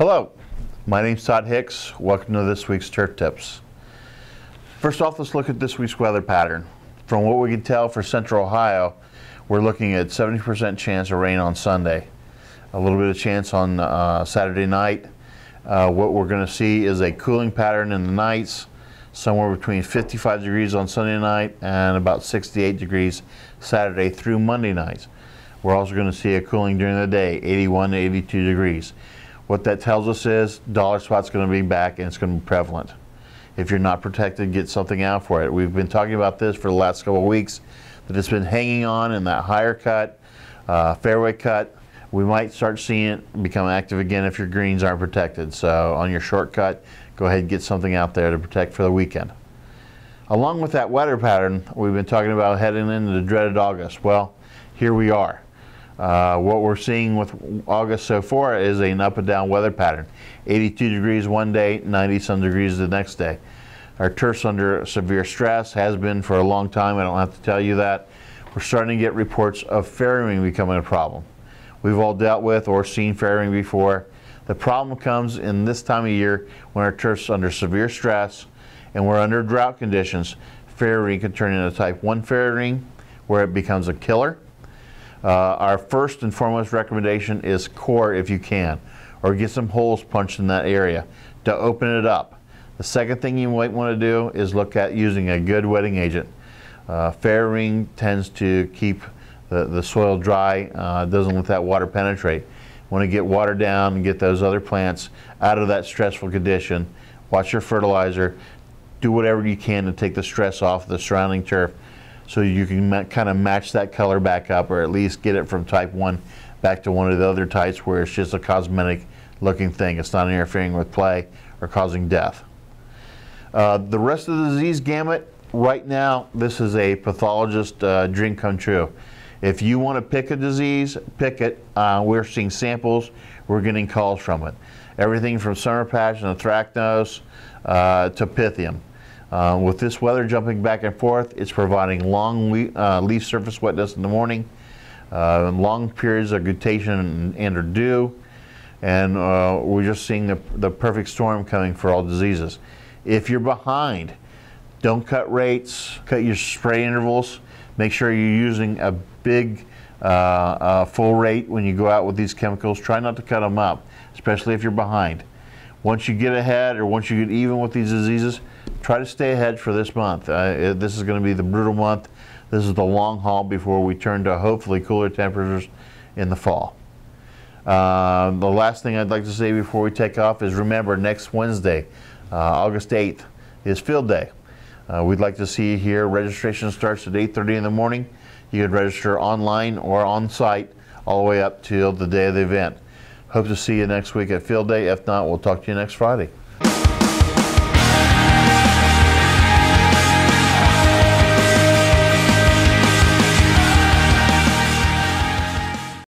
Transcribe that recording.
Hello, my name's Todd Hicks. Welcome to this week's Turf Tips. First off, let's look at this week's weather pattern. From what we can tell for Central Ohio, we're looking at 70% chance of rain on Sunday. A little bit of chance on Saturday night. What we're going to see is a cooling pattern in the nights, somewhere between 55 degrees on Sunday night and about 68 degrees Saturday through Monday nights. We're also going to see a cooling during the day, 81 to 82 degrees. What that tells us is dollar spot's going to be back and it's going to be prevalent. If you're not protected, get something out for it. We've been talking about this for the last couple of weeks, that it's been hanging on in that higher cut, fairway cut. We might start seeing it become active again if your greens aren't protected. So on your short cut, go ahead and get something out there to protect for the weekend. Along with that weather pattern, we've been talking about heading into the dreaded August. Well, here we are. What we're seeing with August so far is an up and down weather pattern. 82 degrees one day, 90 some degrees the next day. Our turf's under severe stress, has been for a long time. I don't have to tell you that. We're starting to get reports of fairwaying becoming a problem. We've all dealt with or seen fairwaying before. The problem comes in this time of year when our turf's under severe stress and we're under drought conditions. Fairwaying can turn into type 1 fairwaying where it becomes a killer. Our first and foremost recommendation is core if you can, or get some holes punched in that area to open it up. The second thing you might want to do is look at using a good wetting agent. Fairwaying tends to keep the soil dry, doesn't let that water penetrate. Want to get water down and get those other plants out of that stressful condition. Watch your fertilizer. Do whatever you can to take the stress off the surrounding turf, so you can kind of match that color back up, or at least get it from type 1 back to one of the other types where it's just a cosmetic looking thing. It's not interfering with play or causing death. The rest of the disease gamut, right now, this is a pathologist dream come true. If you want to pick a disease, pick it. We're seeing samples, we're getting calls from it. Everything from summer patch and anthracnose to pythium. With this weather jumping back and forth, it's providing long leaf surface wetness in the morning, long periods of glutation and or dew, and we're just seeing the perfect storm coming for all diseases. If you're behind, don't cut rates, cut your spray intervals. Make sure you're using a big full rate when you go out with these chemicals. Try not to cut them up, especially if you're behind. Once you get ahead or once you get even with these diseases, try to stay ahead for this month. This is going to be the brutal month. This is the long haul before we turn to hopefully cooler temperatures in the fall. The last thing I'd like to say before we take off is remember, next Wednesday, August 8th, is field day. We'd like to see you here. Registration starts at 8:30 in the morning. You can register online or on site all the way up till the day of the event. Hope to see you next week at field day. If not, we'll talk to you next Friday.